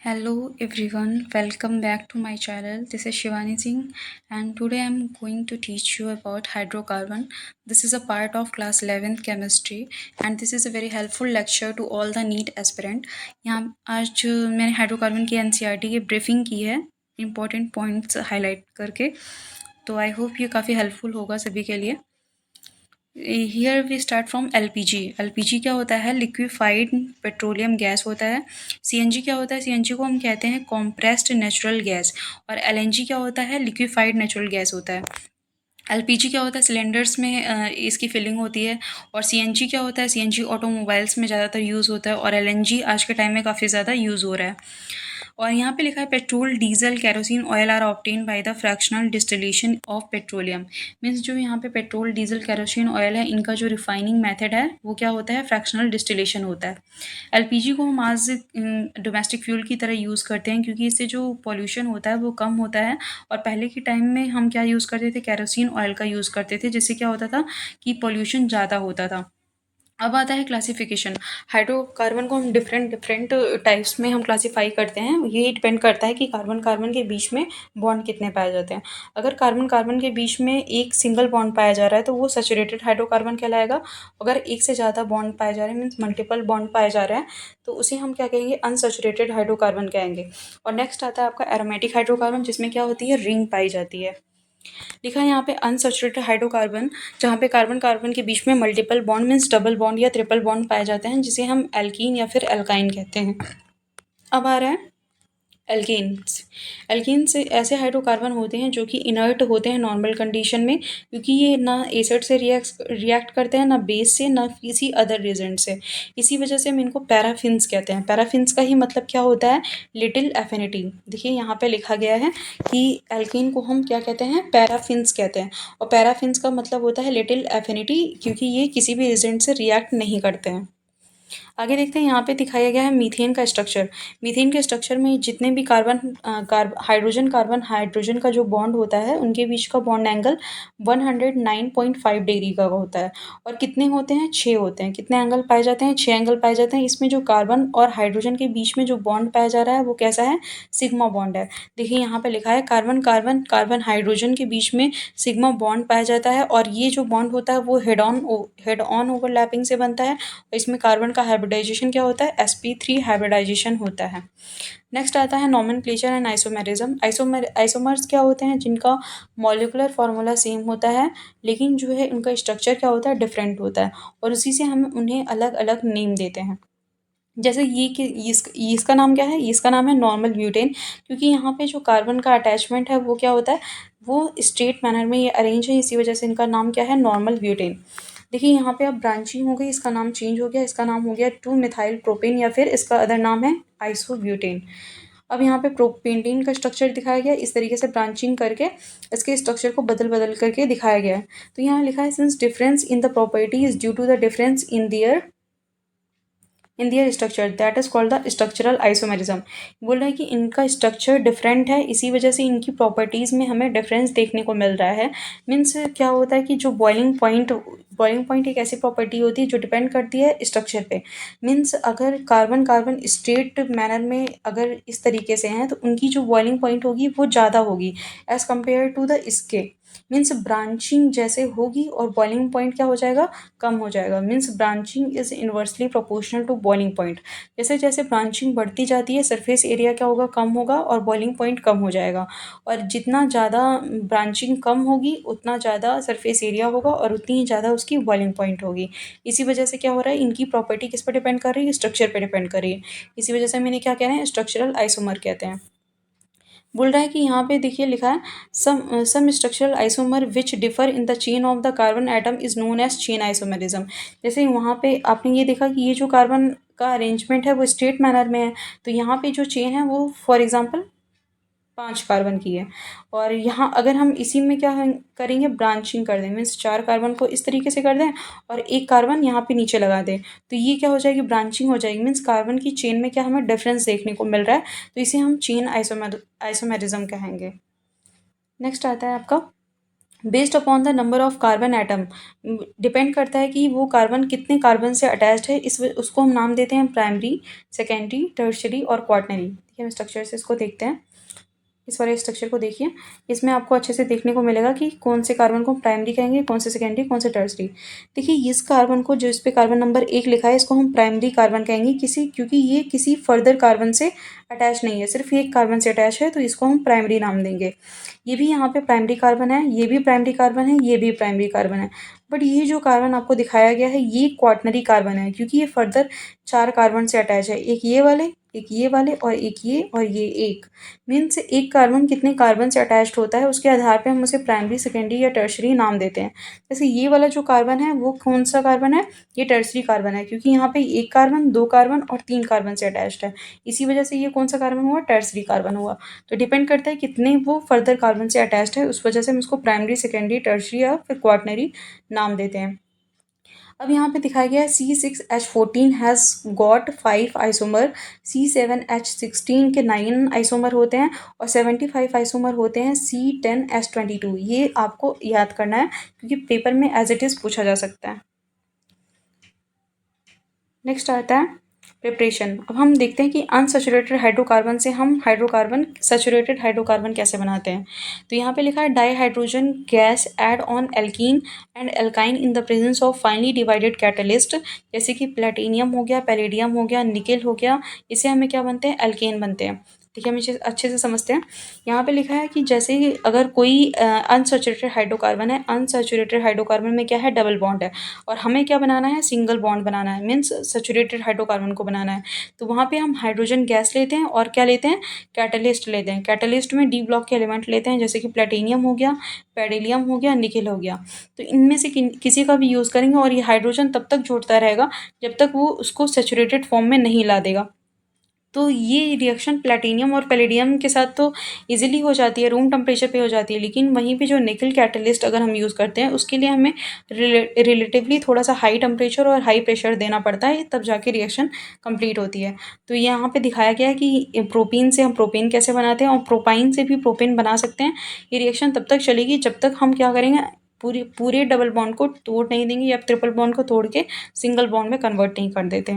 Hello everyone, welcome back to my channel. This is Shivani Singh and today I'm going to teach you about hydrocarbon. This is a part of class 11th chemistry and this is a very helpful lecture to all the NEET aspirant. यहाँ आज मैंने hydrocarbon की NCERT की briefing की है important points highlight करके, तो I hope ये काफ़ी हेल्पफुल होगा सभी के लिए। Here we start from LPG. LPG क्या होता है? लिक्विफाइड पेट्रोलियम गैस होता है। सीएनजी क्या होता है? सीएनजी को हम कहते हैं कॉम्प्रेस्ड नेचुरल गैस। और एलएनजी क्या होता है? लिक्विफाइड नेचुरल गैस होता है। एलपीजी क्या होता है? सिलेंडर्स में इसकी फिलिंग होती है। और सीएनजी क्या होता है? सीएनजी ऑटोमोबाइल्स में ज़्यादातर यूज़ होता है। और एलएनजी आज के टाइम में काफ़ी ज़्यादा यूज़ हो रहा है। और यहाँ पे लिखा है petrol, diesel, kerosene oil are obtain by the fractional distillation of petroleum. Means जो यहाँ पे पेट्रोल, डीजल, केरोसिन ऑयल है, इनका जो रिफाइनिंग मेथड है वो क्या होता है? फ्रैक्शनल डिस्टिलेशन होता है। एलपीजी को हम आज डोमेस्टिक फ्यूल की तरह यूज़ करते हैं क्योंकि इससे जो पॉल्यूशन होता है वो कम होता है। और पहले के टाइम में हम क्या यूज़ करते थे? केरोसिन ऑयल का यूज़ करते थे, जिससे क्या होता था कि पॉल्यूशन ज़्यादा होता था। अब आता है क्लासिफिकेशन। हाइड्रोकार्बन को हम डिफरेंट टाइप्स में हम क्लासीफाई करते हैं। ये डिपेंड करता है कि कार्बन कार्बन के बीच में बॉन्ड कितने पाए जाते हैं। अगर कार्बन कार्बन के बीच में एक सिंगल बॉन्ड पाया जा रहा है तो वो सैचुरेटेड हाइड्रोकार्बन कहलाएगा। अगर एक से ज़्यादा बॉन्ड पाए जा रहे हैं, मीन्स मल्टीपल बॉन्ड पाए जा रहे हैं, तो उसे हम क्या कहेंगे? अनसैचुरेटेड हाइड्रोकार्बन कहेंगे। और नेक्स्ट आता है आपका एरोमेटिक हाइड्रोकार्बन, जिसमें क्या होती है? रिंग पाई जाती है। लिखा है यहाँ पे अनसैचुरेटेड हाइड्रोकार्बन, जहाँ पे कार्बन कार्बन के बीच में multiple bond means double bond या ट्रिपल बॉन्ड पाए जाते हैं, जिसे हम एल्कीन या फिर एल्काइन कहते हैं। अब आ रहा है एल्कीन्स। एल्कीन्स ऐसे हाइड्रोकार्बन होते हैं जो कि इनर्ट होते हैं नॉर्मल कंडीशन में, क्योंकि ये ना एसिड से रिएक्ट करते हैं, ना बेस से, ना किसी अदर रिएजेंट से। इसी वजह से हम इनको पैराफिन्स कहते हैं। पैराफिन्स का ही मतलब क्या होता है? Little affinity. देखिए यहाँ पे लिखा गया है कि एल्कीन को हम क्या कहते हैं? पैराफिन्स कहते हैं। और पैराफिन्स का मतलब होता है लिटिल एफिनिटी, क्योंकि ये किसी भी रिएजेंट से रिएक्ट नहीं करते हैं। आगे देखते हैं, यहाँ पे दिखाया गया है मीथेन का स्ट्रक्चर। मीथेन के स्ट्रक्चर में जितने भी कार्बन हाइड्रोजन का जो बॉन्ड होता है, उनके बीच का बॉन्ड एंगल 109.5 डिग्री का होता है। और कितने होते हैं? 6 होते हैं। कितने एंगल पाए जाते हैं? 6 एंगल पाए जाते हैं। इसमें जो कार्बन और हाइड्रोजन के बीच में जो बॉन्ड पाया जा रहा है वो कैसा है? सिग्मा बॉन्ड है। देखिए यहाँ पे लिखा है कार्बन हाइड्रोजन के बीच में सिग्मा बॉन्ड पाया जाता है। और ये जो बॉन्ड होता है वो हेड ऑन ओवरलैपिंग से बनता है। इसमें कार्बन का हाइब्रिडाइजेशन क्या होता है? sp3 हाइब्रिडाइजेशन होता है। नेक्स्ट आता है नोमेनक्लेचर एंड आइसोमेरिज्म। आइसोमर्स क्या होते हैं? जिनका मॉलिक्यूलर फार्मूला सेम होता है, लेकिन जो है उनका स्ट्रक्चर क्या होता है? डिफरेंट होता है। और उसी से हम उन्हें अलग अलग नेम देते हैं। जैसे ये कि इसका नाम क्या है? इसका नाम है नॉर्मल ब्यूटेन, क्योंकि यहाँ पे जो कार्बन का अटैचमेंट है वो क्या होता है? वो स्ट्रेट मैनर में ये अरेंज है, इसी वजह से इनका नाम क्या है? Normal butane. देखिए यहाँ पे अब ब्रांचिंग हो गई, इसका नाम चेंज हो गया, इसका नाम हो गया 2 मिथाइल प्रोपेन, या फिर इसका अदर नाम है आइसोब्यूटेन। अब यहाँ पे प्रोपेंटीन का स्ट्रक्चर दिखाया गया, इस तरीके से ब्रांचिंग करके इसके स्ट्रक्चर को बदल बदल करके दिखाया गया है। तो यहाँ लिखा है since difference in the properties due to the difference in their structure that is called the structural isomerism. बोल रहा है कि इनका स्ट्रक्चर डिफरेंट है, इसी वजह से इनकी प्रॉपर्टीज़ में हमें डिफरेंस देखने को मिल रहा है। मीन्स क्या होता है कि जो बॉइलिंग पॉइंट एक ऐसी प्रॉपर्टी होती है जो डिपेंड करती है स्ट्रक्चर पे। मीन्स अगर कार्बन कार्बन स्ट्रेट मैनर में अगर इस तरीके से हैं तो उनकी जो बॉइलिंग पॉइंट होगी वो ज़्यादा होगी एज़ कम्पेयर टू द इसके। मीन्स ब्रांचिंग जैसे होगी और बॉइलिंग पॉइंट क्या हो जाएगा? कम हो जाएगा। Means branching is inversely proportional to boiling point. जैसे जैसे ब्रांचिंग बढ़ती जाती है, सरफेस एरिया क्या होगा? कम होगा और बॉइलिंग पॉइंट कम हो जाएगा। और जितना ज़्यादा ब्रांचिंग कम होगी उतना ज़्यादा सरफेस एरिया होगा और उतनी ही ज़्यादा उसकी बॉइलिंग पॉइंट होगी। इसी वजह से क्या हो रहा है? इनकी प्रॉपर्टी किस पर डिपेंड कर रही है? स्ट्रक्चर पर डिपेंड कर रही है। इसी वजह से मैंने क्या कह रहे हैं? स्ट्रक्चरल आइसोमर कहते हैं। बोल रहा है कि यहाँ पे देखिए लिखा है some structural isomer which differ in the chain of the carbon atom is known as chain isomerism. जैसे वहाँ पे आपने ये देखा कि ये जो कार्बन का अरेंजमेंट है वो स्ट्रेट मैनर में है, तो यहाँ पे जो चेन है वो फॉर एग्जांपल 5 कार्बन की है। और यहाँ अगर हम इसी में क्या करेंगे? ब्रांचिंग कर दें, मीन्स 4 कार्बन को इस तरीके से कर दें और एक कार्बन यहाँ पे नीचे लगा दें, तो ये क्या हो जाएगी? ब्रांचिंग हो जाएगी। मीन्स कार्बन की चेन में क्या हमें डिफरेंस देखने को मिल रहा है, तो इसे हम चेन आइसोमेरिज्म कहेंगे। नेक्स्ट आता है आपका based upon the number of carbon atom, depend करता है कि वो कार्बन कितने कार्बन से अटैच्ड है। उसको हम नाम देते हैं प्राइमरी, सेकेंडरी, टर्शरी और क्वाटनरी। ठीक है, हम स्ट्रक्चर से इसको देखते हैं। इस वाले स्ट्रक्चर को देखिए, इसमें आपको अच्छे से देखने को मिलेगा कि कौन से कार्बन को प्राइमरी कहेंगे, कौन से सेकेंडरी, कौन से टर्सरी। देखिए इस कार्बन को, जो इस पे कार्बन नंबर 1 लिखा है, इसको हम प्राइमरी कार्बन कहेंगे क्योंकि ये किसी फर्दर कार्बन से अटैच नहीं है, सिर्फ एक कार्बन से अटैच है, तो इसको हम प्राइमरी नाम देंगे। ये भी यहाँ पे प्राइमरी कार्बन है, ये भी प्राइमरी कार्बन है, ये भी प्राइमरी कार्बन है। बट ये जो कार्बन आपको दिखाया गया है ये क्वाटनरी कार्बन है, क्योंकि ये फर्दर 4 कार्बन से अटैच है, एक ये वाले, एक ये वाले और एक ये और ये एक। मीन्स एक कार्बन कितने कार्बन से अटैच्ड होता है उसके आधार पे हम उसे प्राइमरी, सेकेंडरी या टर्शरी नाम देते हैं। जैसे ये वाला जो कार्बन है वो कौन सा कार्बन है, ये टर्शरी कार्बन है, क्योंकि यहाँ पे एक कार्बन, 2 कार्बन और 3 कार्बन से अटैच्ड है, इसी वजह से ये कौन सा कार्बन हुआ, टर्शरी कार्बन हुआ। तो डिपेंड करता है कितने वो फर्दर कार्बन से अटैच्ड है, उस वजह से हम इसको प्राइमरी, सेकेंडरी, टर्शरी या फिर क्वाटनरी नाम देते हैं। अब यहाँ पे दिखाया गया है C6H14 has got 5 isomer, C7H16 के 9 आइसोमर होते हैं और 75 आइसोमर होते हैं C10H22। ये आपको याद करना है क्योंकि पेपर में एज इट इज़ पूछा जा सकता है। नेक्स्ट आता है प्रिपरेशन। अब हम देखते हैं कि अनसैचुरेटेड हाइड्रोकार्बन से हम सैचुरेटेड हाइड्रोकार्बन कैसे बनाते हैं। तो यहाँ पे लिखा है di hydrogen gas add on alkene and alkyne in the presence of finally divided catalyst, जैसे कि प्लेटिनियम हो गया, पैलेडियम हो गया, निकेल हो गया, इससे हमें क्या बनते हैं, एल्केन बनते हैं। ठीक है, हम इसे अच्छे से समझते हैं। यहाँ पे लिखा है कि जैसे ही अगर कोई अनसैचुरेटेड हाइड्रोकार्बन है, अनसैचुरेटेड हाइड्रोकार्बन में क्या है, डबल बॉन्ड है, और हमें क्या बनाना है, सिंगल बॉन्ड बनाना है, मीन्स सैचुरेटेड हाइड्रोकार्बन को बनाना है। तो वहाँ पे हम हाइड्रोजन गैस लेते हैं और क्या लेते हैं, कैटलिस्ट लेते हैं। कैटलिस्ट में डी ब्लॉक के एलिमेंट लेते हैं, जैसे कि प्लेटिनियम हो गया, पैडेलियम हो गया, निकेल हो गया। तो इनमें से किसी का भी यूज़ करेंगे और ये हाइड्रोजन तब तक जोड़ता रहेगा जब तक वो उसको सैचुरेटेड फॉर्म में नहीं ला देगा। तो ये रिएक्शन प्लैटिनम और पैलेडियम के साथ तो इजीली हो जाती है, रूम टेम्परेचर पे हो जाती है, लेकिन वहीं पे जो निकल कैटलिस्ट अगर हम यूज़ करते हैं उसके लिए हमें रिलेटिवली थोड़ा सा हाई टेम्परेचर और हाई प्रेशर देना पड़ता है, तब जाके रिएक्शन कंप्लीट होती है। तो यहाँ पे दिखाया गया है कि प्रोपीन से हम प्रोपेन कैसे बनाते हैं और प्रोपाइन से भी प्रोपेन बना सकते हैं। ये रिएक्शन तब तक चलेगी जब तक हम क्या करेंगे, पूरे डबल बॉन्ड को तोड़ नहीं देंगे या ट्रिपल बॉन्ड को तोड़ के सिंगल बॉन्ड में कन्वर्ट नहीं कर देते।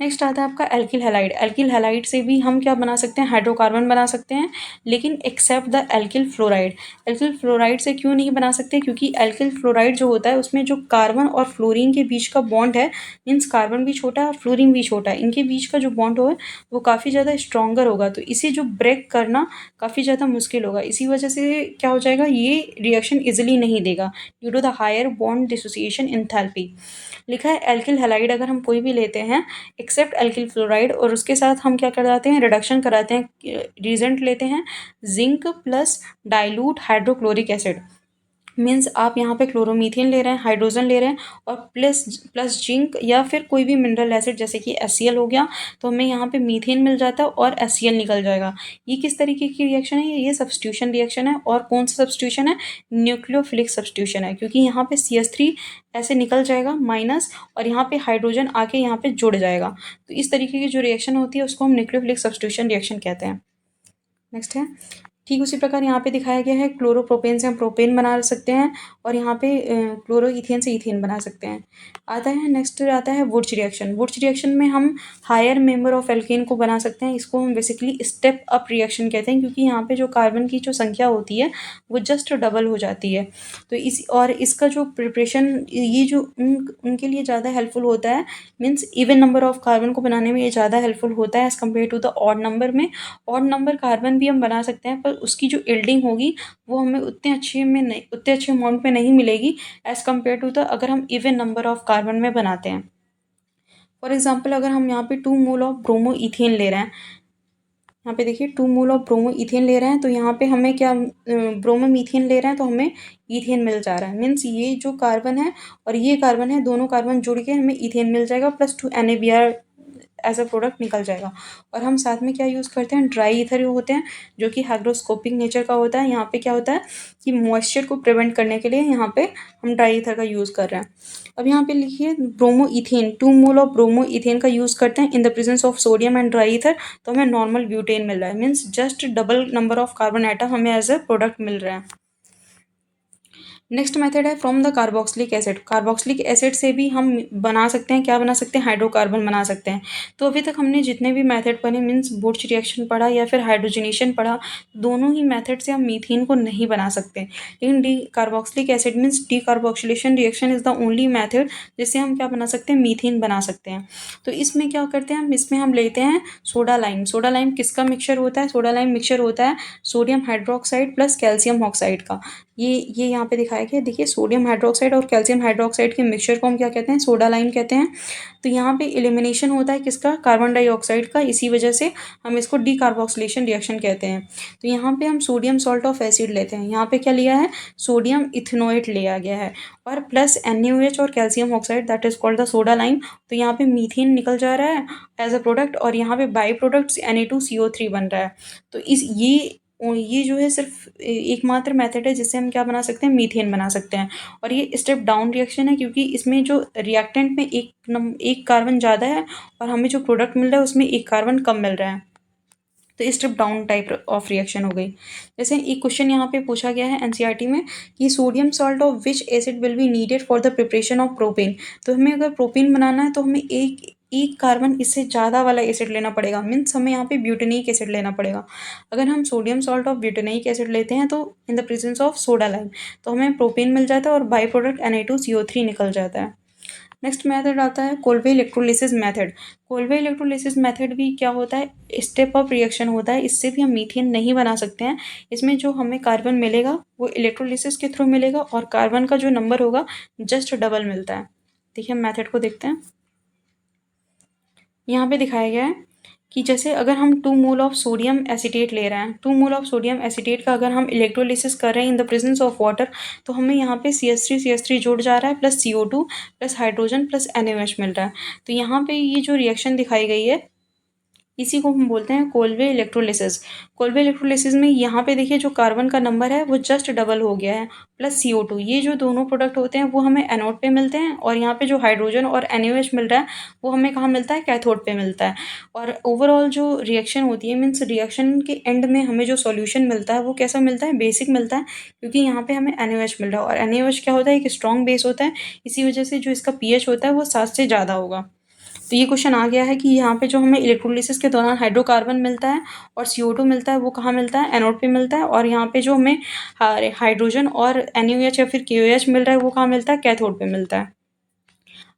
नेक्स्ट आता है आपका एल्किल हैलाइड। एल्किल हैलाइड से भी हम क्या बना सकते हैं, हाइड्रोकार्बन बना सकते हैं, लेकिन except the alkyl fluoride. Alkyl fluoride से क्यों नहीं बना सकते, क्योंकि एल्किल फ्लोराइड जो होता है उसमें जो कार्बन और फ्लोरीन के बीच का बॉन्ड है, मीन्स कार्बन भी छोटा है और फ्लोरीन भी छोटा है, इनके बीच का जो बॉन्ड होगा वो काफ़ी ज़्यादा स्ट्रॉन्गर होगा, तो इसे जो ब्रेक करना काफ़ी ज़्यादा मुश्किल होगा। इसी वजह से क्या हो जाएगा, ये रिएक्शन इजिली नहीं देगा due to the higher bond dissociation enthalpy. लिखा है एल्किल हैलाइड अगर हम कोई भी लेते हैं एक्सेप्ट एल्किल फ्लोराइड, और उसके साथ हम क्या कराते हैं, रिडक्शन कराते हैं, रीजेंट लेते हैं zinc plus dilute hydrochloric acid. Means आप यहाँ पे क्लोरोमीथेन ले रहे हैं, हाइड्रोजन ले रहे हैं और प्लस प्लस जिंक या फिर कोई भी मिनरल एसिड जैसे कि HCl हो गया, तो हमें यहाँ पे मीथेन मिल जाता है और HCl निकल जाएगा। ये किस तरीके की रिएक्शन है, ये सब्स्टिट्यूशन रिएक्शन है। और कौन सा सब्स्टिट्यूशन है, न्यूक्लियोफिलिक सब्स्टिट्यूशन है, क्योंकि यहाँ पे CH3 ऐसे निकल जाएगा माइनस और यहाँ पे हाइड्रोजन आके यहाँ पे जुड़ जाएगा। तो इस तरीके की जो रिएक्शन होती है उसको हम न्यूक्लियोफिलिक सब्स्टिट्यूशन रिएक्शन कहते हैं। नेक्स्ट है, ठीक उसी प्रकार यहाँ पे दिखाया गया है क्लोरोप्रोपेन से हम प्रोपेन बना सकते हैं और यहाँ पे क्लोरो इथेन से इथेन बना सकते हैं। आता है नेक्स्ट आता है वुड्स रिएक्शन। वुड्स रिएक्शन में हम हायर मेंबर ऑफ एल्केन को बना सकते हैं, इसको हम बेसिकली स्टेप अप रिएक्शन कहते हैं, क्योंकि यहाँ पे जो कार्बन की जो संख्या होती है वो जस्ट डबल हो जाती है। तो इसका जो प्रिपरेशन ये जो उनके लिए ज़्यादा हेल्पफुल होता है, means even number of carbon को बनाने में ये ज़्यादा हेल्पफुल होता है as compare to the odd number में। ऑड नंबर कार्बन भी हम बना सकते हैं पर उसकी जो यील्डिंग होगी वो हमें उतने अच्छे अमाउंट में नहीं मिलेगी एज़ कम्पेयर टू द अगर हम इवन नंबर ऑफ कार्बन में बनाते हैं। फॉर एग्जाम्पल अगर हम यहाँ पे 2 मोल ऑफ ब्रोमो इथेन ले रहे हैं, यहाँ पे देखिए 2 मोल ऑफ ब्रोमो इथेन ले रहे हैं, तो यहाँ पे हमें क्या ब्रोमो मीथेन ले रहे हैं तो हमें इथेन मिल जा रहा है। मीन्स ये जो कार्बन है और ये कार्बन है, दोनों कार्बन जुड़ के हमें इथेन मिल जाएगा plus 2 NaBr as a product निकल जाएगा। और हम साथ में क्या यूज़ करते हैं, ड्राई ईथर होते हैं जो कि हाइग्रोस्कोपिक नेचर का होता है। यहाँ पे क्या होता है कि मॉइस्चर को प्रिवेंट करने के लिए यहाँ पे हम ड्राई ईथर का यूज़ कर रहे हैं। अब यहाँ पे लिखिए bromo ethane, 2 mole of bromo ethane का यूज़ करते हैं in the presence of sodium and dry ether, तो हमें नॉर्मल ब्यूटेन मिल रहा है। Means just double number of carbon atom हमें एज अ प्रोडक्ट मिल रहा है। नेक्स्ट मेथड है from the carboxylic acid. Carboxylic acid से भी हम बना सकते हैं, क्या बना सकते हैं, हाइड्रोकार्बन बना सकते हैं। तो अभी तक हमने जितने भी मेथड पढ़े, मीन्स बुर्च रिएक्शन पढ़ा या फिर हाइड्रोजनेशन पढ़ा, दोनों ही मेथड से हम मीथेन को नहीं बना सकते। लेकिन D carboxylic acid means D carboxylation reaction is the only method जिससे हम क्या बना सकते हैं, मीथेन बना सकते हैं। तो इसमें क्या करते हैं हम, इसमें हम लेते हैं सोडा लाइम। सोडा लाइम किसका मिक्सचर होता है, सोडा लाइम मिक्सचर होता है sodium hydroxide plus calcium oxide का। ये यहाँ पे दिखाया गया है, देखिए सोडियम हाइड्रोक्साइड और कैल्शियम हाइड्रोक्साइड के मिक्सचर को हम क्या कहते हैं, सोडा लाइम कहते हैं। तो यहाँ पे एलिमिनेशन होता है किसका, कार्बन डाइऑक्साइड का, इसी वजह से हम इसको डीकार्बोक्सिलेशन रिएक्शन कहते हैं। तो यहाँ पे हम सोडियम सॉल्ट ऑफ एसिड लेते हैं, यहाँ पे क्या लिया है, सोडियम इथेनोएट लिया गया है, और प्लस NaOH और calcium oxide, that is called the soda lime. तो यहाँ पे मीथेन निकल जा रहा है एज अ प्रोडक्ट, और यहाँ पे बाई प्रोडक्ट Na2CO3 बन रहा है। तो ये जो है सिर्फ एकमात्र मेथड है जिससे हम क्या बना सकते हैं, मीथेन बना सकते हैं। और ये स्टेप डाउन रिएक्शन है क्योंकि इसमें जो रिएक्टेंट में एक कार्बन ज़्यादा है और हमें जो प्रोडक्ट मिल रहा है उसमें एक कार्बन कम मिल रहा है। तो step down type of reaction हो गई। जैसे एक क्वेश्चन यहाँ पे पूछा गया है एनसीईआरटी में कि sodium salt of which acid will be needed for the preparation of propane. तो हमें अगर प्रोपेन बनाना है तो हमें एक एक कार्बन इससे ज़्यादा वाला एसिड लेना पड़ेगा, मीन्स हमें यहाँ पे ब्यूटेनिक एसिड लेना पड़ेगा। अगर हम सोडियम सॉल्ट ऑफ ब्यूटेनिक एसिड लेते हैं तो इन the presence of soda lime तो हमें प्रोपेन मिल जाता है और बाई प्रोडक्ट Na2CO3 निकल जाता है। नेक्स्ट मेथड आता है कोल्वे इलेक्ट्रोलिसिस मेथड। कोल्वे इलेक्ट्रोलिसिस मेथड भी क्या होता है, स्टेप अप रिएक्शन होता है, इससे भी हम मीथेन नहीं बना सकते हैं। इसमें जो हमें कार्बन मिलेगा वो इलेक्ट्रोलिसिस के थ्रू मिलेगा और कार्बन का जो नंबर होगा जस्ट डबल मिलता है। देखिए हम मेथड को देखते हैं, यहाँ पे दिखाया गया है कि जैसे अगर हम 2 मोल ऑफ सोडियम एसीटेट ले रहे हैं, 2 मोल ऑफ सोडियम एसीटेट का अगर हम इलेक्ट्रोलिसिस कर रहे हैं in the presence of water, तो हमें यहाँ पे CH3 जुड़ जा रहा है plus CO2 plus hydrogen plus NaOH मिल रहा है। तो यहाँ पे ये जो रिएक्शन दिखाई गई है इसी को हम बोलते हैं कोल्वे इलेक्ट्रोलिसिस। कोल्वे इलेक्ट्रोलिसिस में यहाँ पे देखिए जो कार्बन का नंबर है वो जस्ट डबल हो गया है प्लस CO2। ये जो दोनों प्रोडक्ट होते हैं वो हमें एनोड पे मिलते हैं और यहाँ पे जो हाइड्रोजन और NaOH मिल रहा है वो हमें कहाँ मिलता है, कैथोड पे मिलता है। और ओवरऑल जो रिएक्शन होती है, मीन्स रिएक्शन के एंड में हमें जो सॉल्यूशन मिलता है वो कैसा मिलता है, बेसिक मिलता है, क्योंकि यहाँ पे हमें NaOH मिल रहा है और NaOH क्या होता है, एक स्ट्रॉन्ग बेस होता है, इसी वजह से जो इसका pH होता है वो 7 से ज़्यादा होगा। तो ये क्वेश्चन आ गया है कि यहाँ पे जो हमें इलेक्ट्रोलिसिस के दौरान हाइड्रोकार्बन मिलता है और CO2 मिलता है वो कहाँ मिलता है, एनोड पे मिलता है, और यहाँ पे जो हमें हाइड्रोजन और NaOH या फिर KOH मिल रहा है वो कहाँ मिलता है, कैथोड पे मिलता है।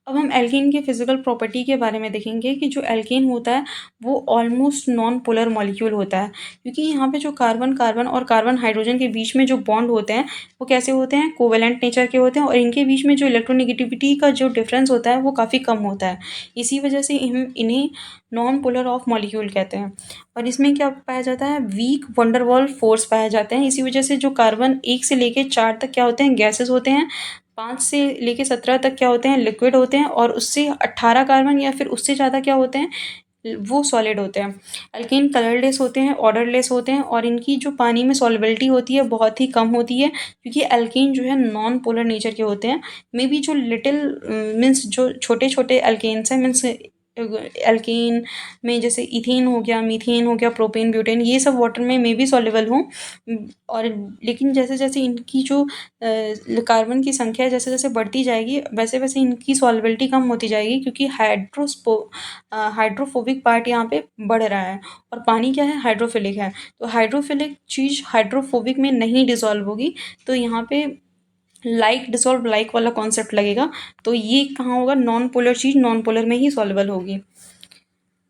अब हम एल्कीन की फिजिकल प्रॉपर्टी के बारे में देखेंगे कि जो एल्कीन होता है वो ऑलमोस्ट नॉन पोलर मॉलिक्यूल होता है, क्योंकि यहाँ पे जो कार्बन कार्बन और कार्बन हाइड्रोजन के बीच में जो बॉन्ड होते हैं वो कैसे होते हैं, कोवेलेंट नेचर के होते हैं, और इनके बीच में जो इलेक्ट्रोनेगेटिविटी का जो डिफरेंस होता है वो काफ़ी कम होता है। इसी वजह से हम इन्हें नॉन पोलर ऑफ मॉलिक्यूल कहते हैं। और इसमें क्या पाया जाता है, वीक वंडरवॉल फोर्स पाए जाते हैं। इसी वजह से जो कार्बन 1 से लेके 4 तक क्या होते हैं, गैसेस होते हैं, 5 से लेके 17 तक क्या होते हैं, लिक्विड होते हैं, और उससे 18 कार्बन या फिर उससे ज़्यादा क्या होते हैं, वो सॉलिड होते हैं। अल्केन कलरलेस होते हैं, ऑर्डरलेस होते हैं, और इनकी जो पानी में सॉल्युबिलिटी होती है बहुत ही कम होती है, क्योंकि अल्केन जो है नॉन पोलर नेचर के होते हैं। मे बी जो लिटिल मीन्स जो छोटे छोटे अल्केन्स हैं, मीन्स अल्केन में जैसे इथेन हो गया, मीथेन हो गया, प्रोपेन, ब्यूटेन, ये सब वाटर में मे बी सॉल्युबल हों, और लेकिन जैसे जैसे इनकी जो कार्बन की संख्या जैसे जैसे बढ़ती जाएगी वैसे वैसे इनकी सॉल्युबिलिटी कम होती जाएगी, क्योंकि हाइड्रोफोबिक पार्ट यहाँ पे बढ़ रहा है, और पानी क्या है, हाइड्रोफिलिक है। तो हाइड्रोफिलिक चीज़ हाइड्रोफोबिक में नहीं डिसॉल्व होगी, तो यहाँ पे लाइक डिसॉल्व लाइक वाला कॉन्सेप्ट लगेगा। तो ये कहाँ होगा, नॉन पोलर चीज़ नॉन पोलर में ही सॉल्युबल होगी।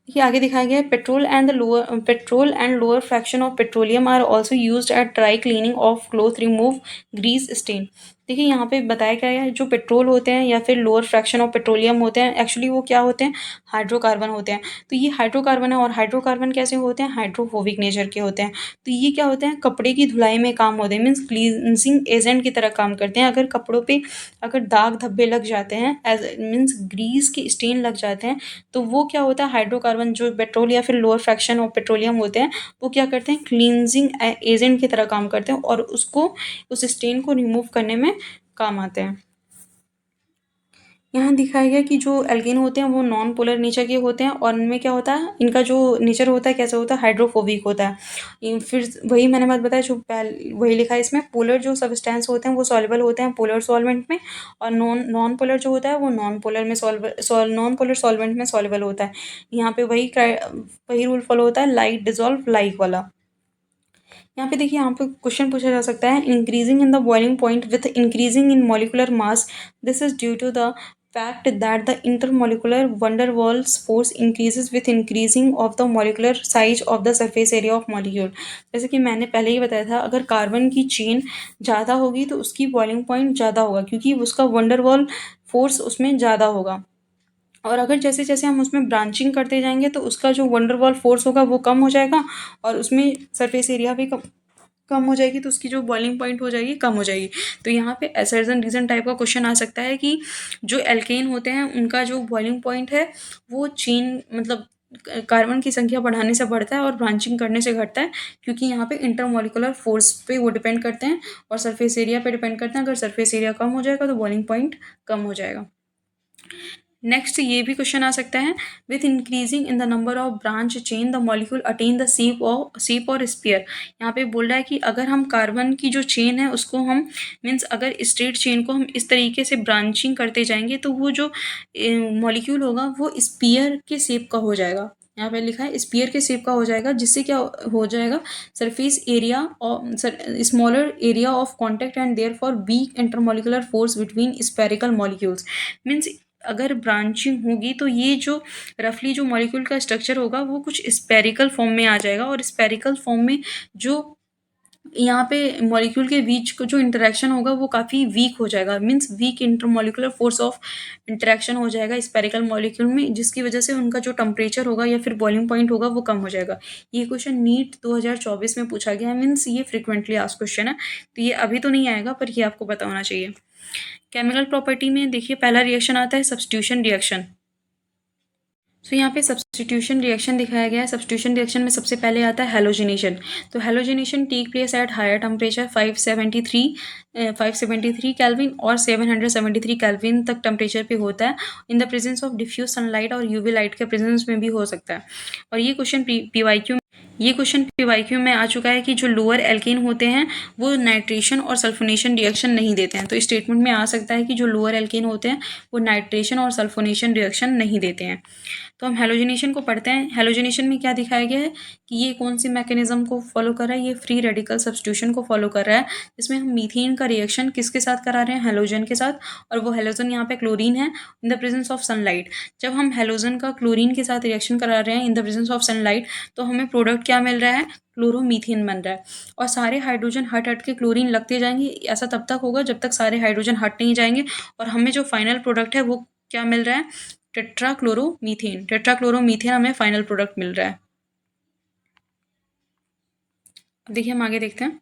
ये आगे दिखाया गया है, petrol and lower fraction of petroleum are also used at dry cleaning of cloth, remove grease stain. देखिए यहाँ पे बताया गया है जो पेट्रोल होते हैं या फिर लोअर फ्रैक्शन ऑफ पेट्रोलियम होते हैं, एक्चुअली वो क्या होते हैं, हाइड्रोकार्बन होते हैं। तो ये हाइड्रोकार्बन है, और हाइड्रोकार्बन कैसे होते हैं, हाइड्रोफोबिक नेचर के होते हैं। तो ये क्या होते हैं, कपड़े की धुलाई में काम होते हैं, मीन्स क्लींजिंग एजेंट की तरह काम करते हैं। अगर कपड़ों पे अगर दाग धब्बे लग जाते हैं, एज मीन्स ग्रीस के स्टेन लग जाते हैं, तो वो क्या होता है, हाइड्रोकार्बन जो पेट्रोल या फिर लोअर फ्रैक्शन ऑफ पेट्रोलियम होते हैं वो क्या करते हैं, क्लींजिंग एजेंट की तरह काम करते हैं, और उसको उस स्टेन को रिमूव करने में काम आते हैं। यहाँ दिखाया गया कि जो एल्केन होते हैं वो नॉन पोलर नेचर के होते हैं और इनमें क्या होता है, इनका जो नेचर होता है कैसा होता है, हाइड्रोफोबिक होता है। फिर वही मैंने बात बताया, जो वही लिखा है इसमें, पोलर जो सब्सटेंस होते हैं वो सॉल्युबल होते हैं पोलर सॉल्वेंट में, और नॉन नॉन पोलर जो होता है वो नॉन पोलर में नॉन पोलर सॉल्वेंट में सॉल्युबल होता है। यहाँ पे वही रूल फॉलो होता है, लाइक डिजॉल्व लाइक वाला। यहाँ पे देखिए, यहाँ पे क्वेश्चन पूछा जा सकता है, increasing in the boiling point with increasing in molecular mass, this is due to the fact that the intermolecular van der Waals force increases with increasing of the molecular size of the surface area of molecule। जैसे कि मैंने पहले ही बताया था, अगर carbon की chain ज़्यादा होगी तो उसकी बॉइलिंग पॉइंट ज़्यादा होगा, क्योंकि उसका van der Waal फोर्स उसमें ज़्यादा होगा। और अगर जैसे जैसे हम उसमें ब्रांचिंग करते जाएंगे तो उसका जो van der Waal फोर्स होगा वो कम हो जाएगा, और उसमें सरफेस एरिया भी कम हो जाएगी, तो उसकी जो बॉइलिंग पॉइंट हो जाएगी कम हो जाएगी। तो यहाँ पे असर्जन रीजन टाइप का क्वेश्चन आ सकता है कि जो एल्केन होते हैं उनका जो बॉइलिंग पॉइंट है वो चेन मतलब कार्बन की संख्या बढ़ाने से बढ़ता है और ब्रांचिंग करने से घटता है, क्योंकि यहाँ पे इंटरमोलिकुलर फोर्स पे वो डिपेंड करते हैं और सरफेस एरिया पे डिपेंड करते हैं। अगर सरफेस एरिया कम हो जाएगा तो बॉइलिंग पॉइंट कम हो जाएगा। नेक्स्ट ये भी क्वेश्चन आ सकता है, with increasing in the number of branch chain the molecule attain the ship और स्पीयर। यहाँ पे बोल रहा है कि अगर हम कार्बन की जो चेन है उसको हम मीन्स अगर स्ट्रेट चेन को हम इस तरीके से ब्रांचिंग करते जाएंगे तो वो जो मॉलिक्यूल होगा वो स्पीयर के शेप का हो जाएगा। यहाँ पे लिखा है स्पीयर के शेप का हो जाएगा, जिससे क्या हो जाएगा, सरफेस एरिया और smaller area of contact and therefore weak intermolecular force between spherical molecules. Means अगर ब्रांचिंग होगी तो ये जो रफली जो मॉलिक्यूल का स्ट्रक्चर होगा वो कुछ स्पेरिकल फॉर्म में आ जाएगा, और स्पेरिकल फॉर्म में जो यहाँ पे मॉलिक्यूल के बीच को जो इंटरेक्शन होगा वो काफ़ी वीक हो जाएगा, means weak intermolecular force of interaction हो जाएगा स्पेरिकल मॉलिक्यूल में, जिसकी वजह से उनका जो टेम्परेचर होगा या फिर बॉइलिंग पॉइंट होगा वो कम हो जाएगा। ये क्वेश्चन नीट 2024 में पूछा गया है, मीन्स ये फ्रिक्वेंटली आस्क्ड क्वेश्चन है, तो ये अभी तो नहीं आएगा पर ये आपको पता होना चाहिए। केमिकल प्रॉपर्टी में देखिए पहला रिएक्शन आता है सब्स्टिट्यूशन रिएक्शन। तो यहाँ पे सब्स्टिट्यूशन रिएक्शन दिखाया गया है। सब्स्टिट्यूशन रिएक्शन में सबसे पहले आता है हेलोजिनेशन। तो halogenation take place at higher temperature 573 kelvin और 773 केल्विन तक टेम्परेचर पे होता है, in the presence of diffuse sunlight और यूवी लाइट के प्रेजेंस में भी हो सकता है। और ये क्वेश्चन पीवाईक्यू में आ चुका है कि जो लोअर एल्केन होते हैं वो नाइट्रेशन और सल्फोनेशन रिएक्शन नहीं देते हैं। तो स्टेटमेंट में आ सकता है कि जो लोअर एल्केन होते हैं वो नाइट्रेशन और सल्फोनेशन रिएक्शन नहीं देते हैं। तो हम हेलोजिनेशन को पढ़ते हैं। हेलोजिनेशन में क्या दिखाया गया है कि ये कौन सी मैकेनिज्म को फॉलो कर रहा है, ये फ्री रेडिकल सब्स्टिट्यूशन को फॉलो कर रहा है, जिसमें हम मीथेन का रिएक्शन किसके साथ करा रहे हैं, हेलोजन के साथ, और वो हेलोजन यहाँ पे क्लोरीन है in the presence of sunlight. जब हम हेलोजन का क्लोरीन के साथ रिएक्शन करा रहे हैं in the presence of sunlight तो हमें प्रोडक्ट क्या मिल रहा है, क्लोरोमीथेन बन रहा है, और सारे हाइड्रोजन हट हट के क्लोरीन लगते जाएंगे। ऐसा तब तक होगा जब तक सारे हाइड्रोजन हट नहीं जाएंगे, और हमें जो फाइनल प्रोडक्ट है वो क्या मिल रहा है, टेट्राक्लोरोमीथेन हमें फाइनल प्रोडक्ट मिल रहा है। देखिए हम आगे देखते हैं।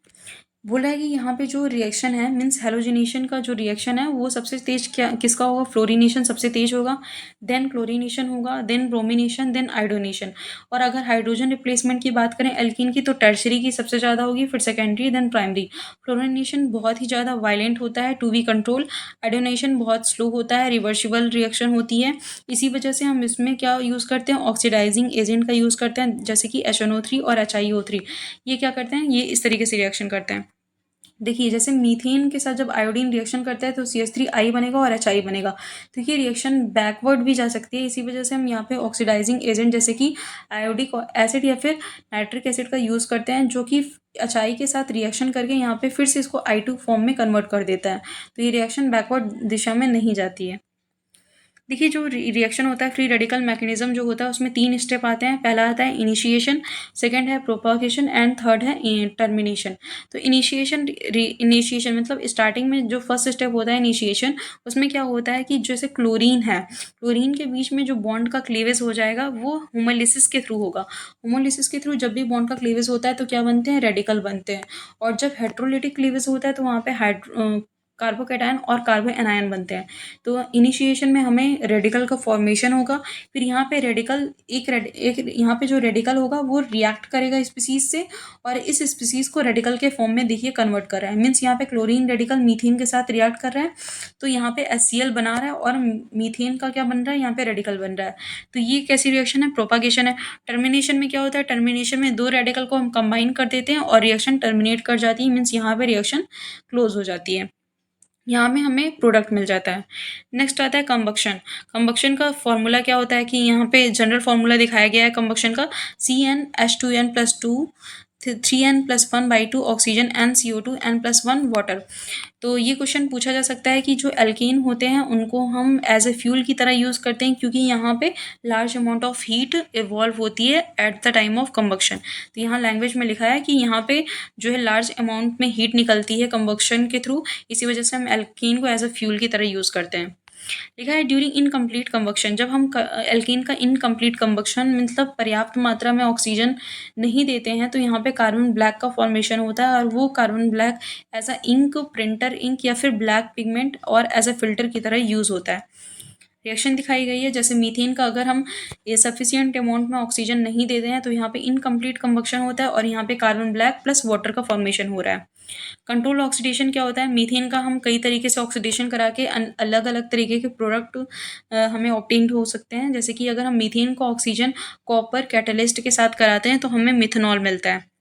बोला है कि यहाँ पे जो रिएक्शन है मीन्स हेलोजिनेशन का जो रिएक्शन है वो सबसे तेज क्या किसका होगा, फ्लोरिनेशन सबसे तेज होगा, देन क्लोरिनेशन होगा, देन ब्रोमिनेशन, देन आयोडोनेशन। और अगर हाइड्रोजन रिप्लेसमेंट की बात करें एल्कीन की तो टर्शरी की सबसे ज़्यादा होगी, फिर सेकेंडरी, देन प्राइमरी। फ्लोरिनेशन बहुत ही ज़्यादा वायलेंट होता है, टू बी कंट्रोल। आयोडोनेशन बहुत स्लो होता है, रिवर्सिबल रिएक्शन होती है। इसी वजह से हम इसमें क्या यूज़ करते हैं, ऑक्सीडाइजिंग एजेंट का यूज़ करते हैं, जैसे कि HNO3 और HiO3। ये क्या करते हैं, ये इस तरीके से रिएक्शन करते हैं। देखिए जैसे मीथेन के साथ जब आयोडीन रिएक्शन करता है तो CH3I बनेगा और HI बनेगा, तो ये रिएक्शन बैकवर्ड भी जा सकती है। इसी वजह से हम यहाँ पे ऑक्सीडाइजिंग एजेंट जैसे कि आयोडिक एसिड या फिर नाइट्रिक एसिड का यूज़ करते हैं, जो कि HI के साथ रिएक्शन करके यहाँ पे फिर से इसको I2 फॉर्म में कन्वर्ट कर देता है, तो ये रिएक्शन बैकवर्ड दिशा में नहीं जाती है। देखिए जो रिएक्शन होता है फ्री रेडिकल मैकेनिज्म जो होता है उसमें 3 स्टेप आते हैं। पहला आता है इनिशिएशन, सेकंड है प्रोपगेशन एंड थर्ड है टर्मिनेशन। तो इनिशिएशन मतलब स्टार्टिंग में जो फर्स्ट स्टेप होता है इनिशिएशन, उसमें क्या होता है कि जैसे क्लोरीन है, क्लोरीन के बीच में जो बॉन्ड का क्लीवेज हो जाएगा वो होमोलिसिस के थ्रू होगा। होमोलिसिस के थ्रू जब भी बॉन्ड का क्लीवेज होता है तो क्या बनते हैं, रेडिकल बनते हैं। और जब हेट्रोलिटिक क्लीवेज होता है तो वहाँ पे कार्बोकैटायन और कार्बो एनायन बनते हैं। तो इनिशिएशन में हमें रेडिकल का फॉर्मेशन होगा, फिर यहाँ पे रेडिकल एक यहाँ पे जो रेडिकल होगा वो रिएक्ट करेगा स्पीसीज से, और इस स्पीसीज को रेडिकल के फॉर्म में देखिए कन्वर्ट कर रहा है। मीन्स यहाँ पे क्लोरीन रेडिकल मीथेन के साथ रिएक्ट कर रहा है, तो यहाँ पे HCl बना रहा है और मीथेन का क्या बन रहा है, यहाँ पे रेडिकल बन रहा है। तो ये कैसी रिएक्शन है, प्रोपागेशन है। टर्मिनेशन में क्या होता है, टर्मिनेशन में दो रेडिकल को हम कंबाइन कर देते हैं और रिएक्शन टर्मिनेट कर जाती है। मीन्स यहाँ पे रिएक्शन क्लोज हो जाती है, यहाँ में हमें प्रोडक्ट मिल जाता है। नेक्स्ट आता है कंबक्शन। कंबक्शन का फॉर्मूला क्या होता है कि यहाँ पे जनरल फॉर्मूला दिखाया गया है कंबक्शन का, CnH2n+2 3n+1/2 oxygen NCO2 n+1 water. तो ये क्वेश्चन पूछा जा सकता है कि जो एल्केन होते हैं उनको हम एज ए फ्यूल की तरह यूज़ करते हैं, क्योंकि यहाँ पे large amount of heat evolve होती है at the time of combustion. तो यहाँ लैंग्वेज में लिखा है कि यहाँ पे जो है लार्ज अमाउंट में हीट निकलती है कंबक्शन के थ्रू, इसी वजह से हम एल्केन को एज ए फ्यूल की तरह यूज़ करते हैं। लिखा है ड्यूरिंग इनकम्प्लीट कंबक्शन, जब हम एल्केन का इनकम्प्लीट कंबक्शन मतलब पर्याप्त मात्रा में ऑक्सीजन नहीं देते हैं, तो यहाँ पे कार्बन ब्लैक का फॉर्मेशन होता है, और वो carbon black as a ink, printer ink या फिर ब्लैक पिगमेंट और एज अ फिल्टर की तरह यूज़ होता है। रिएक्शन दिखाई गई है, जैसे मीथेन का अगर हम ये सफिशियंट अमाउंट में ऑक्सीजन नहीं देते हैं तो यहाँ पे इनकम्प्लीट कंबक्शन होता है और यहाँ पे कार्बन ब्लैक प्लस वाटर का फॉर्मेशन हो रहा है। कंट्रोल ऑक्सीडेशन क्या होता है, मीथेन का हम कई तरीके से ऑक्सीडेशन करा के अलग अलग तरीके के प्रोडक्ट हमें ऑब्टेन्ड हो सकते हैं। जैसे कि अगर हम मीथेन को ऑक्सीजन कॉपर कैटलिस्ट के साथ कराते हैं तो हमें मिथेनॉल मिलता है।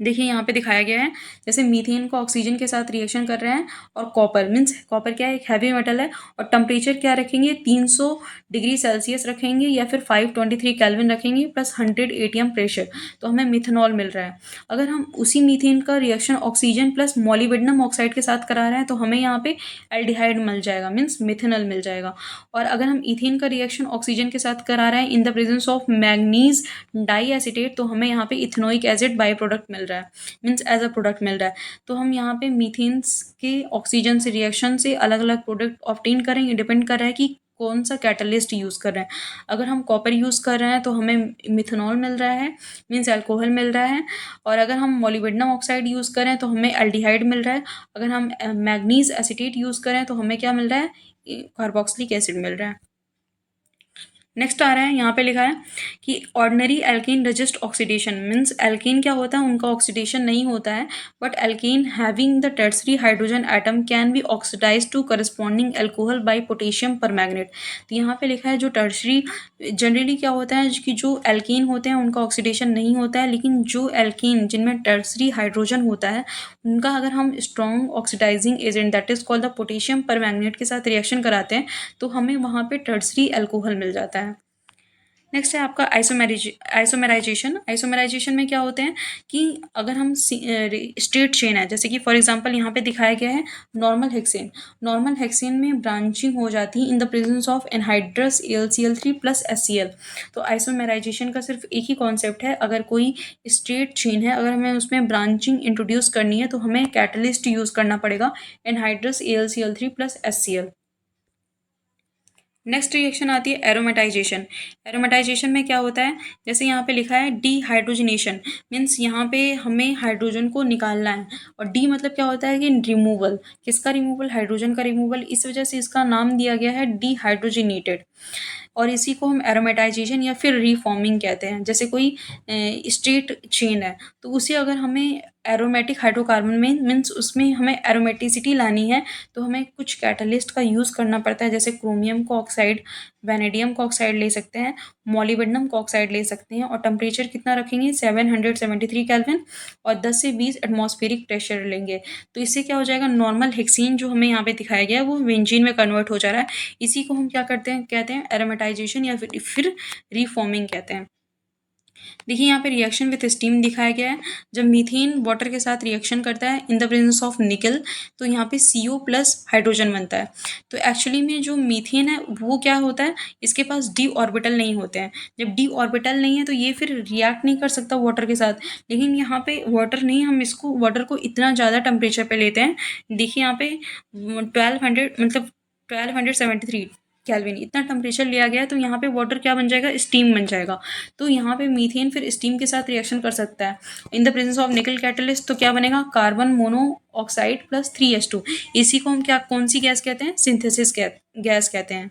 देखिए यहाँ पे दिखाया गया है, जैसे मीथेन को ऑक्सीजन के साथ रिएक्शन कर रहे हैं और कॉपर, मीन्स कॉपर क्या है, एक हैवी मेटल है, और टेम्परेचर क्या रखेंगे, 300 डिग्री सेल्सियस रखेंगे या फिर 523 केल्विन रखेंगे प्लस 100 ATM प्रेशर, तो हमें मिथेनॉल मिल रहा है। अगर हम उसी मीथेन का reaction oxygen plus molybdenum oxide के साथ करा रहे हैं तो हमें यहाँ पे एल्डिहाइड मिल जाएगा, मीन्स मिथेनॉल मिल जाएगा। और अगर हम इथेन का रिएक्शन ऑक्सीजन के साथ करा रहे हैं in the presence of manganese diacetate, तो हमें यहाँ पे इथेनोइक एसिड बाई प्रोडक्ट मिल रहा है, मीन्स एज अ प्रोडक्ट मिल रहा है। तो हम यहाँ पे मीथेन्स के ऑक्सीजन से रिएक्शन से अलग अलग प्रोडक्ट ऑब्टेन करेंगे, डिपेंड कर रहा है कि कौन सा कैटलिस्ट यूज़ कर रहे हैं। अगर हम कॉपर यूज़ कर रहे हैं तो हमें मिथेनॉल मिल रहा है, मीन्स अल्कोहल मिल रहा है, और अगर हम मोलिब्डेनम ऑक्साइड यूज़ करें तो हमें एल्डिहाइड मिल रहा है। अगर हम मैग्नीज एसीटेट यूज़ करें तो हमें क्या मिल रहा है, कार्बोक्सिलिक एसिड मिल रहा है। नेक्स्ट आ रहा है, यहाँ पे लिखा है कि ordinary alkane resist oxidation, means alkane क्या होता है, उनका ऑक्सीडेशन नहीं होता है, but alkane having the tertiary hydrogen atom can be oxidise to corresponding alcohol by potassium permanganate. तो यहाँ पे लिखा है जो टर्सरी, जनरली क्या होता है कि जो एल्केन होते हैं उनका ऑक्सीडेशन नहीं होता है, लेकिन जो एल्केन जिनमें टर्सरी हाइड्रोजन होता है उनका अगर हम strong oxidising agent that is called the potassium permanganate के साथ रिएक्शन कराते हैं तो हमें वहाँ पे टर्सरी एल्कोहल मिल जाता है। नेक्स्ट है आपका आइसोमेराइजेशन। आइसोमेराइजेशन में क्या होते हैं कि अगर हम स्ट्रेट चेन है, जैसे कि फॉर एग्जांपल यहाँ पे दिखाया गया है नॉर्मल हेक्सेन। नॉर्मल हेक्सेन में ब्रांचिंग हो जाती है in the presence of anhydrous AlCl3 plus HCl। तो आइसोमेराइजेशन का सिर्फ एक ही कॉन्सेप्ट है, अगर कोई स्ट्रेट चेन है, अगर हमें उसमें ब्रांचिंग इंट्रोड्यूस करनी है तो हमें कैटलिस्ट यूज़ करना पड़ेगा anhydrous AlCl3 plus HCl। Next reaction आती है एरोमेटाइजेशन। एरोमेटाइजेशन में क्या होता है, जैसे यहाँ पे लिखा है डीहाइड्रोजनेशन, मीन्स यहाँ पे हमें हाइड्रोजन को निकालना है, और डी मतलब क्या होता है कि रिमूवल, किसका रिमूवल, हाइड्रोजन का रिमूवल, इस वजह से इसका नाम दिया गया है डीहाइड्रोजनेटेड, और इसी को हम एरोमेटाइजेशन या फिर रिफॉर्मिंग कहते हैं। जैसे कोई स्ट्रेट चेन है तो उसे अगर हमें एरोमेटिक हाइड्रोकार्बन में, मीन्स उसमें हमें एरोमेटिसिटी लानी है तो हमें कुछ कैटलिस्ट का यूज़ करना पड़ता है, जैसे क्रोमियम का ऑक्साइड, वैनेडियम का ऑक्साइड ले सकते हैं, मोलिब्डेनम का ऑक्साइड ले सकते हैं, और टेम्परेचर कितना रखेंगे 773 केल्विन, और 10 से 20 एटमॉस्फेरिक प्रेशर लेंगे। तो इससे क्या हो जाएगा, नॉर्मल हेक्सेन जो हमें यहाँ पे दिखाया गया है वो बेंजीन में कन्वर्ट हो जा रहा है। इसी को हम क्या करते हैं, कहते हैं एरोमेटाइजेशन या फिर रिफॉर्मिंग कहते हैं। देखिए यहाँ पे रिएक्शन विथ स्टीम दिखाया गया है। जब मीथेन वाटर के साथ रिएक्शन करता है इन द प्रेजेंस ऑफ निकल, तो यहाँ पे CO प्लस हाइड्रोजन बनता है। तो एक्चुअली में जो मीथेन है वो क्या होता है, इसके पास d ऑर्बिटल नहीं होते हैं। जब d ऑर्बिटल नहीं है तो ये फिर रिएक्ट नहीं कर सकता वाटर के साथ, लेकिन यहाँ पे वाटर नहीं, हम इसको वाटर को इतना ज़्यादा टेम्परेचर पे लेते हैं। देखिए यहाँ पे 1200 मतलब 1273 केल्विन इतना टेम्परेचर लिया गया है, तो यहाँ पे वाटर क्या बन जाएगा, स्टीम बन जाएगा। तो यहाँ पे मीथेन फिर स्टीम के साथ रिएक्शन कर सकता है। इन द प्रेजेंस ऑफ निकल कैटलिस्ट तो क्या बनेगा, कार्बन मोनोऑक्साइड प्लस 3H2। इसी को हम क्या, कौन सी गैस कहते हैं, सिंथेसिस गैस कहते हैं।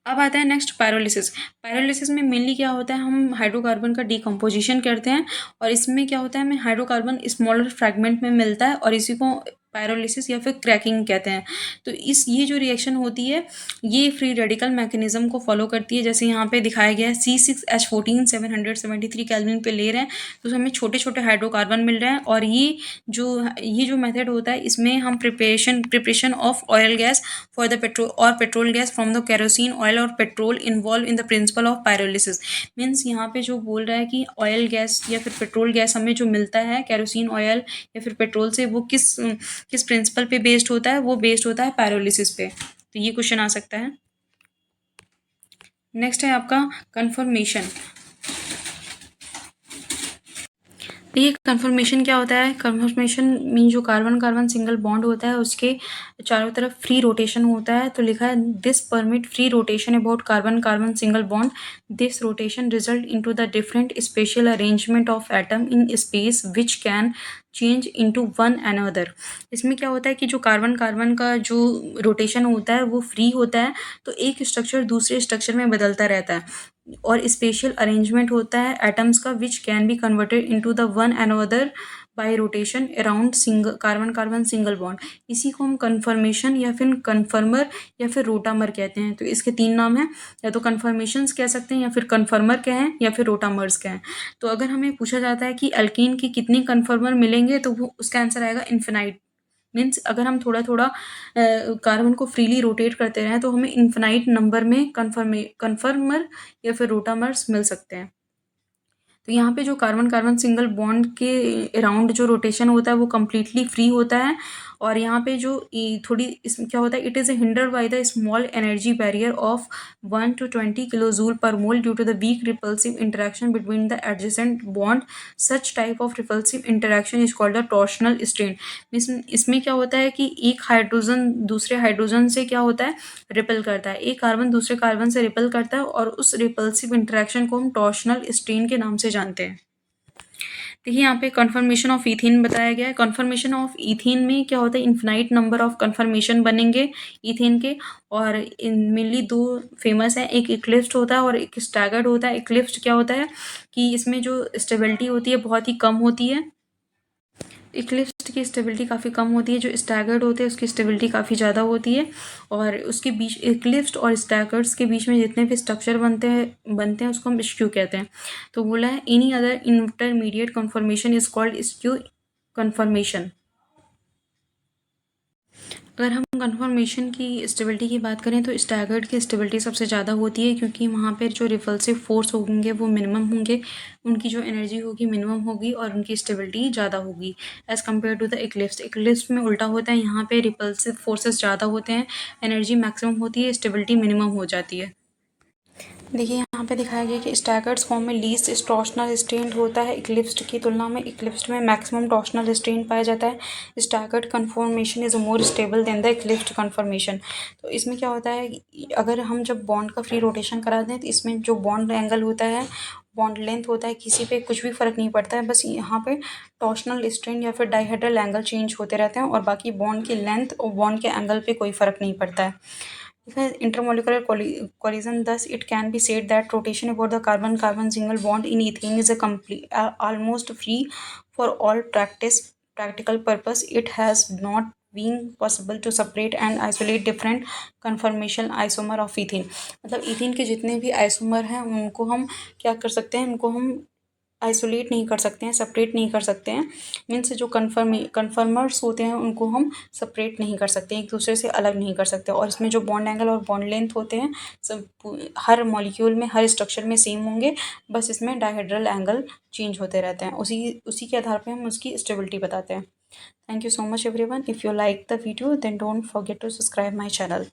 अब आता है नेक्स्ट पायरोलिसिस। पायरोलिसिस में मेनली क्या होता है, हम हाइड्रोकार्बन का डिकम्पोजिशन करते हैं और इसमें क्या होता है, हमें हाइड्रोकार्बन स्मॉलर फ्रैगमेंट में मिलता है और इसी को पायरोलिसिस या फिर क्रैकिंग कहते हैं। तो ये जो रिएक्शन होती है ये फ्री रेडिकल मैकेनिज्म को फॉलो करती है। जैसे यहाँ पे दिखाया गया है C6H14 773 केल्विन पे ले रहे हैं, तो हमें छोटे छोटे हाइड्रोकार्बन मिल रहे हैं। और ये जो मेथड होता है, इसमें हम preparation of oil gas for the petrol gas from the kerosene oil और petrol involve in the principle of pyrolysis. Means यहाँ पे जो बोल रहा है कि ऑयल गैस या फिर पेट्रोल गैस हमें जो मिलता है केरोसिन ऑयल या फिर पेट्रोल से, वो किस प्रिंसिपल पे बेस्ड होता है, वो बेस्ड होता है पायरोलिसिस पे। तो ये क्वेश्चन आ सकता है। नेक्स्ट है आपका कन्फर्मेशन। देखिए कन्फर्मेशन क्या होता है, कन्फर्मेशन मीन जो कार्बन कार्बन सिंगल बॉन्ड होता है उसके चारों तरफ फ्री रोटेशन होता है। तो लिखा है this permit free rotation about carbon carbon single bond, this rotation result into the different special arrangement of atom in space which can change into one another. इसमें क्या होता है कि जो कार्बन कार्बन का जो रोटेशन होता है वो फ्री होता है, तो एक स्ट्रक्चर दूसरे स्ट्रक्चर में बदलता रहता है। और स्पेशल अरेंजमेंट होता है एटम्स का which can be converted into the one another by rotation around carbon carbon single bond. इसी को हम कन्फर्मेशन या फिर कन्फर्मर या फिर रोटामर कहते हैं। तो इसके 3 नाम हैं, या तो कन्फर्मेशंस कह सकते हैं या फिर कन्फर्मर कहें या फिर रोटामर्स कहें। तो अगर हमें पूछा जाता है कि अल्कीन की कितनी कन्फर्मर मिलेंगे, तो वो उसका आंसर आएगा इन्फिनाइट। मीन्स अगर हम थोड़ा थोड़ा कार्बन को फ्रीली रोटेट करते रहें तो हमें इन्फिनाइट नंबर में कन्फर्मर या फिर रोटामर्स मिल सकते हैं। तो यहाँ पे जो कार्बन कार्बन सिंगल बॉन्ड के अराउंड जो रोटेशन होता है वो कम्प्लीटली फ्री होता है। और यहाँ पे जो थोड़ी इसमें क्या होता है, it is hindered by the small energy barrier of 1 to 20 kilojoule per mole due to the weak repulsive interaction between the adjacent bond. Such type of repulsive interaction is called the torsional strain. इसमें क्या होता है कि एक hydrogen दूसरे hydrogen से क्या होता है, रिपल करता है। एक कार्बन दूसरे कार्बन से रिपल करता है और उस रिपल्सिव इंटरेक्शन को हम टॉर्शनल स्ट्रेन के नाम से जानते हैं। देखिए यहाँ पे कन्फर्मेशन ऑफ ईथीन बताया गया है। कन्फर्मेशन ऑफ ईथीन में क्या होता है, इन्फिनाइट नंबर ऑफ कन्फर्मेशन बनेंगे ईथीन के। और इन मेनली 2 फेमस है, एक इक्लिप्स्ड होता है और एक स्टैगर्ड होता है। इक्लिप्स्ड क्या होता है कि इसमें जो स्टेबिलिटी होती है बहुत ही कम होती है, इक्लिप्स्ड की स्टेबिलिटी काफ़ी कम होती है। जो स्टैगर्ड होते हैं उसकी स्टेबिलिटी काफ़ी ज़्यादा होती है। और उसके बीच इक्लिप्स्ड और स्टैगर्ड्स के बीच में जितने भी स्ट्रक्चर बनते हैं उसको हम स्क्यू कहते हैं। तो बोला है any other intermediate conformation is called skew conformation. अगर हम कन्फर्मेशन की स्टेबिलिटी की बात करें तो स्टैगर्ड की स्टेबिलिटी सबसे ज़्यादा होती है, क्योंकि वहाँ पर जो रिपल्सिव फोर्स होंगे वो मिनिमम होंगे, उनकी जो एनर्जी होगी मिनिमम होगी और उनकी स्टेबिलिटी ज़्यादा होगी as compare to the eclipse. Eclipse में उल्टा होता है, यहाँ पे रिपल्सिव फोर्सेस ज़्यादा होते हैं, एनर्जी मैक्सिमम होती है, स्टेबिलिटी मिनिमम हो जाती है। देखिए यहाँ पे दिखाया गया कि स्टैगर्ड फॉर्म में लीस्ट टॉर्शनल स्ट्रेन होता है इक्लिप्स्ड की तुलना में। इक्लिप्स्ड में मैक्सिमम टॉर्शनल स्ट्रेन पाया जाता है। Staggered conformation is more stable then the eclipsed conformation. तो इसमें क्या होता है, अगर हम जब बॉन्ड का फ्री रोटेशन कराते हैं तो इसमें जो बॉन्ड एंगल होता है, बॉन्ड लेंथ होता है, किसी पे कुछ भी फ़र्क नहीं पड़ता है। बस यहाँ पे टॉर्शनल स्ट्रेन या फिर डाइहेड्रल एंगल चेंज होते रहते हैं और बाकी बॉन्ड की लेंथ और बॉन्ड के एंगल पे कोई फ़र्क नहीं पड़ता है। Intermolecular collision, thus it can be said that rotation about the carbon-carbon single bond in ethene is a complete, almost free for all practical purpose. It has not been possible to separate and isolate different conformation isomer of ethene। मतलब ethene के जितने भी isomer हैं उनको हम क्या कर सकते हैं, उनको हम आइसोलेट नहीं कर सकते हैं, सेपरेट नहीं कर सकते हैं। मीन्स जो कन्फर्मर्स होते हैं उनको हम सेपरेट नहीं कर सकते, एक दूसरे से अलग नहीं कर सकते। और इसमें जो बॉन्ड एंगल और बॉन्ड लेंथ होते हैं सब हर मॉलिक्यूल में हर स्ट्रक्चर में सेम होंगे, बस इसमें डायहेड्रल एंगल चेंज होते रहते हैं। उसी के आधार पर हम उसकी स्टेबिलिटी बताते हैं। Thank you so much everyone. If you like the video then don't forget to subscribe my channel.